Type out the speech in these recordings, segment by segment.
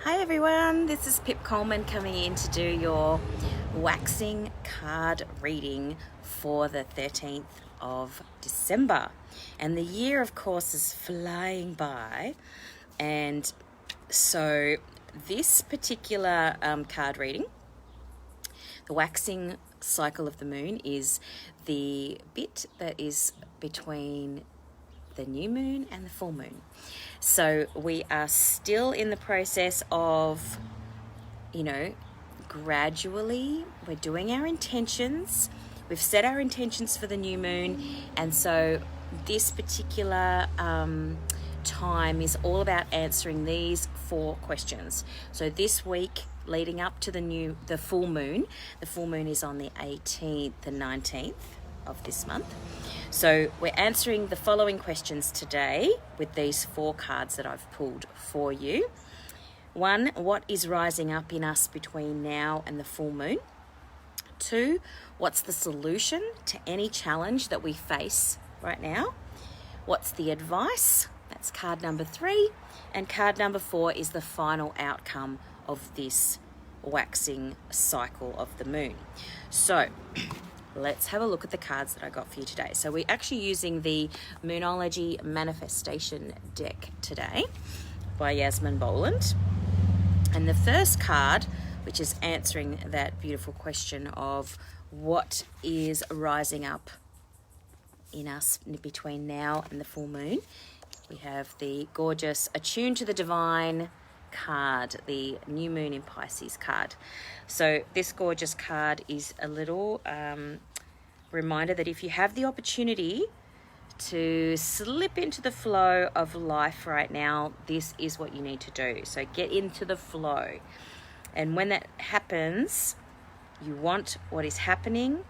Hi everyone, this is Pip Coleman coming in to do your waxing card reading for the 13th of December. And the year, of course, is flying by. And so this particular card reading, the waxing cycle of the moon, is the bit that is between the new moon and the full moon. So we are still in the process of, gradually we're doing our intentions. We've set our intentions for the new moon, and so this particular time is all about answering these 4 questions. So this week leading up to the full moon is on the 18th and 19th of this month. So we're answering the following questions today with these 4 cards that I've pulled for you. 1, what is rising up in us between now and the full moon? 2, what's the solution to any challenge that we face right now? What's the advice? That's card number 3. And card number 4 is the final outcome of this waxing cycle of the moon. So let's have a look at the cards that I got for you today. So we're actually using the Moonology Manifestation deck today by Yasmin Boland. And the first card, which is answering that beautiful question of what is rising up in us between now and the full moon, we have the gorgeous Attune to the Divine card, the new moon in Pisces card. So this gorgeous card is a little reminder that if you have the opportunity to slip into the flow of life right now, this is what you need to do. So get into the flow, and when that happens, you want what is happening,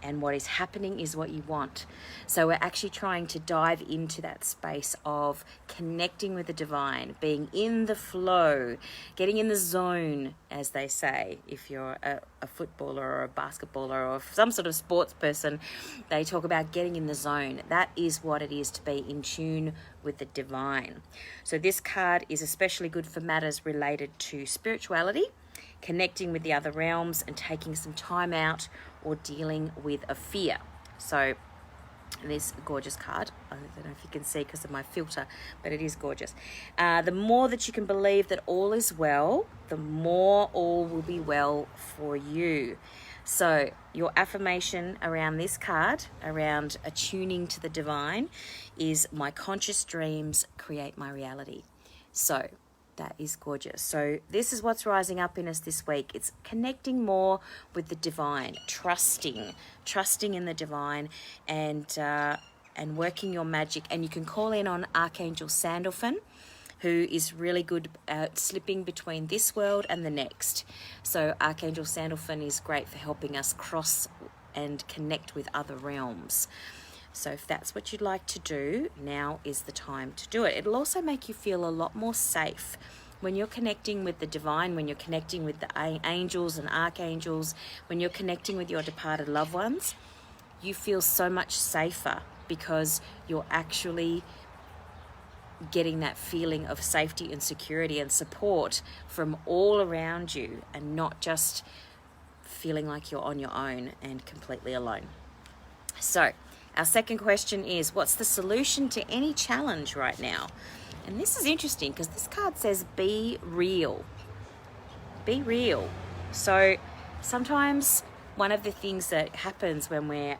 and what is happening is what you want. So we're actually trying to dive into that space of connecting with the divine, being in the flow, getting in the zone, as they say. If you're a footballer or a basketballer or some sort of sports person, they talk about getting in the zone. That is what it is to be in tune with the divine. So this card is especially good for matters related to spirituality, connecting with the other realms, and taking some time out or dealing with a fear. So this gorgeous card, I don't know if you can see because of my filter, but it is gorgeous. The more that you can believe that all is well, the more all will be well for you. So your affirmation around this card, around attuning to the divine, is my conscious dreams create my reality. So that is gorgeous. So this is what's rising up in us this week. It's connecting more with the divine, trusting in the divine, and working your magic. And you can call in on Archangel Sandalphon, who is really good at slipping between this world and the next. So Archangel Sandalphon is great for helping us cross and connect with other realms. So if that's what you'd like to do, now is the time to do it. It'll also make you feel a lot more safe when you're connecting with the divine, when you're connecting with the angels and archangels, when you're connecting with your departed loved ones. You feel so much safer because you're actually getting that feeling of safety and security and support from all around you, and not just feeling like you're on your own and completely alone. So our second question is, what's the solution to any challenge right now? And this is interesting because this card says be real. Be real. So sometimes one of the things that happens when we're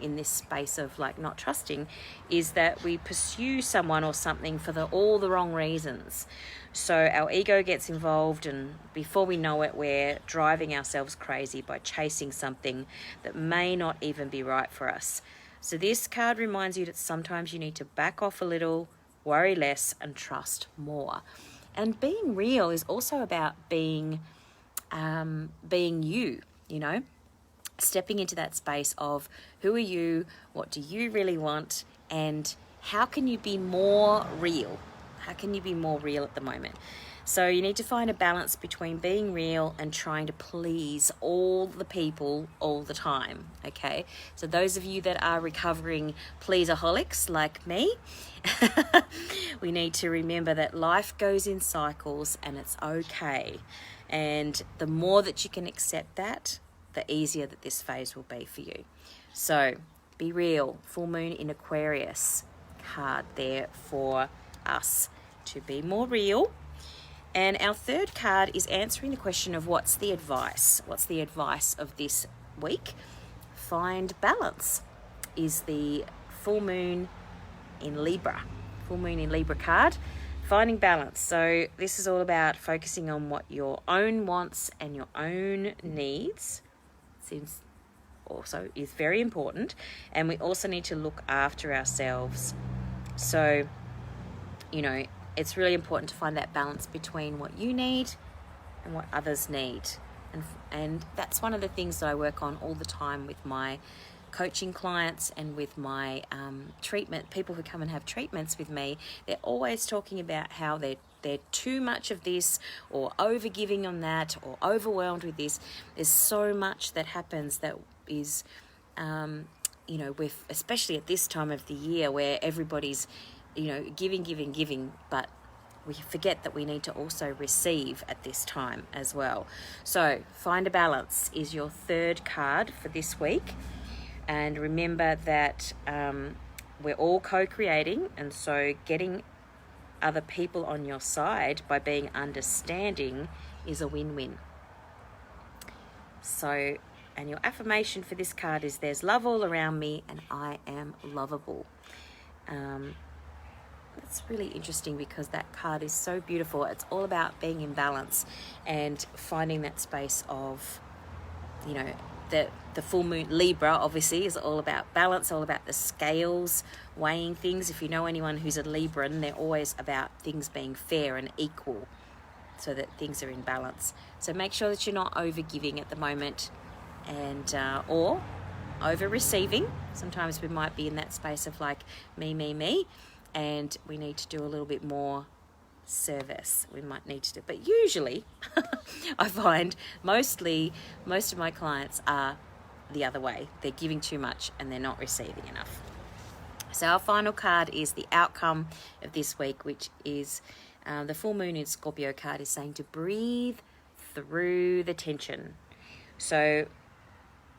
in this space of like not trusting is that we pursue someone or something for all the wrong reasons. So our ego gets involved, and before we know it, we're driving ourselves crazy by chasing something that may not even be right for us. So this card reminds you that sometimes you need to back off a little, worry less, and trust more. And being real is also about being you, stepping into that space of who are you, what do you really want, and how can you be more real? How can you be more real at the moment? So you need to find a balance between being real and trying to please all the people all the time, okay? So those of you that are recovering pleaseaholics like me, we need to remember that life goes in cycles and it's okay. And the more that you can accept that, the easier that this phase will be for you. So be real. Full moon in Aquarius card there for us to be more real. And our third card is answering the question of what's the advice? What's the advice of this week? Find balance is the full moon in Libra. Full moon in Libra card. Finding balance. So this is all about focusing on what your own wants and your own needs. Seems also is very important. And we also need to look after ourselves. So, you know, it's really important to find that balance between what you need and what others need. And that's one of the things that I work on all the time with my coaching clients and with my treatment, people who come and have treatments with me. They're always talking about how they're too much of this, or over giving on that, or overwhelmed with this. There's so much that happens that is, you know, with, especially at this time of the year where everybody's, you know, giving, but we forget that we need to also receive at this time as well. So find a balance is your third card for this week. And remember that we're all co-creating, and so getting other people on your side by being understanding is a win-win. So, and your affirmation for this card is there's love all around me and I am lovable. That's really interesting because that card is so beautiful. It's all about being in balance and finding that space of, you know, the full moon Libra obviously is all about balance, all about the scales, weighing things. If you know anyone who's a Libran, they're always about things being fair and equal so that things are in balance. So make sure that you're not over giving at the moment and or over receiving. Sometimes we might be in that space of like me, and we need to do a little bit more service. We might need to do, but usually I find most of my clients are the other way. They're giving too much and they're not receiving enough. So our final card is the outcome of this week, which is the full moon in Scorpio card is saying to breathe through the tension. So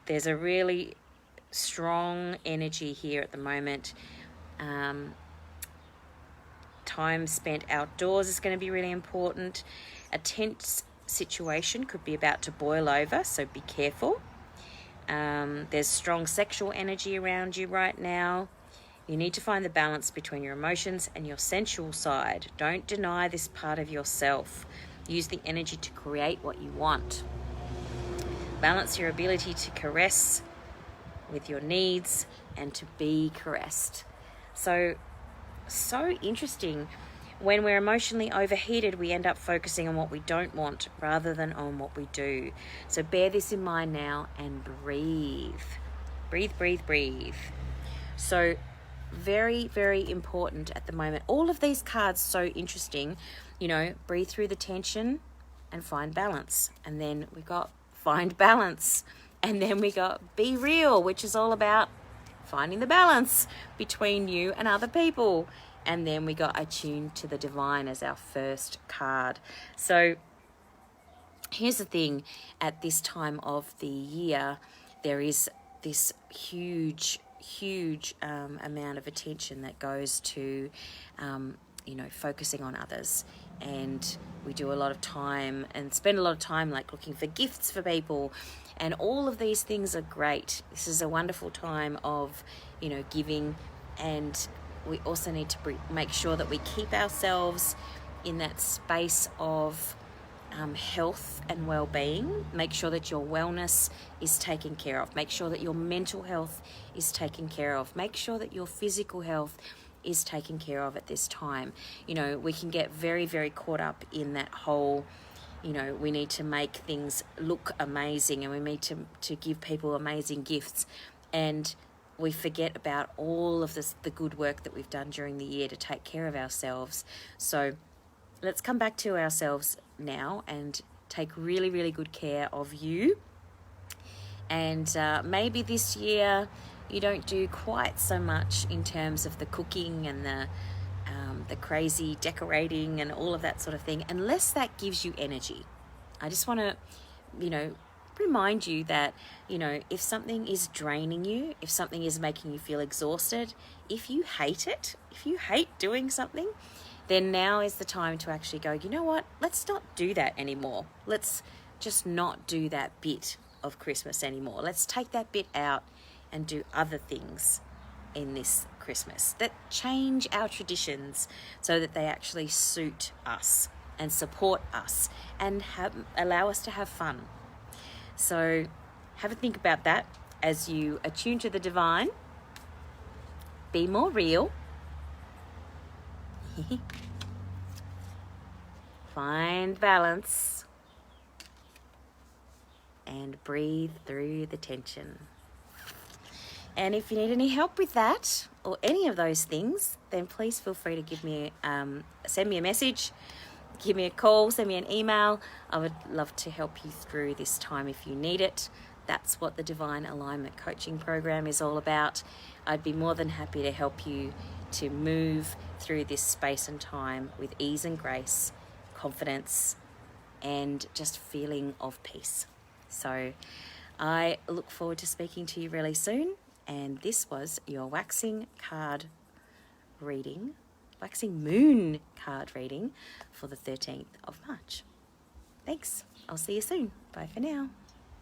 there's a really strong energy here at the moment. Time spent outdoors is going to be really important. A tense situation could be about to boil over, so be careful. There's strong sexual energy around you right now. You need to find the balance between your emotions and your sensual side. Don't deny this part of yourself. Use the energy to create what you want. Balance your ability to caress with your needs and to be caressed. So interesting. When we're emotionally overheated, we end up focusing on what we don't want rather than on what we do. So bear this in mind now and breathe. Breathe. So very, very important at the moment. All of these cards so interesting. You know, breathe through the tension and find balance. And then we got find balance. And then we got be real, which is all about finding the balance between you and other people. And then we got Attune to the divine as our first card. So here's the thing, at this time of the year, there is this huge amount of attention that goes to, focusing on others. And we do a lot of time and spend a lot of time like looking for gifts for people. And all of these things are great. This is a wonderful time of, giving. And we also need to make sure that we keep ourselves in that space of health and well-being. Make sure that your wellness is taken care of. Make sure that your mental health is taken care of. Make sure that your physical health is taken care of at this time. We can get very, very caught up in that whole, we need to make things look amazing and we need to give people amazing gifts. And we forget about all of the good work that we've done during the year to take care of ourselves. So let's come back to ourselves now and take really, really good care of you. And maybe this year you don't do quite so much in terms of the cooking and the crazy decorating and all of that sort of thing, unless that gives you energy. I just want to, remind you that, if something is draining you, if something is making you feel exhausted, if you hate it, if you hate doing something, then now is the time to actually go, you know what, let's not do that anymore. Let's just not do that bit of Christmas anymore. Let's take that bit out and do other things in this Christmas that change our traditions so that they actually suit us and support us and allow us to have fun. So have a think about that as you attune to the divine. Be more real. Find balance. And breathe through the tension. And if you need any help with that or any of those things, then please feel free to send me a message, give me a call, send me an email. I would love to help you through this time if you need it. That's what the Divine Alignment Coaching Program is all about. I'd be more than happy to help you to move through this space and time with ease and grace, confidence, and just feeling of peace. So I look forward to speaking to you really soon. And this was your waxing moon card reading for the 13th of March. Thanks. I'll see you soon. Bye for now.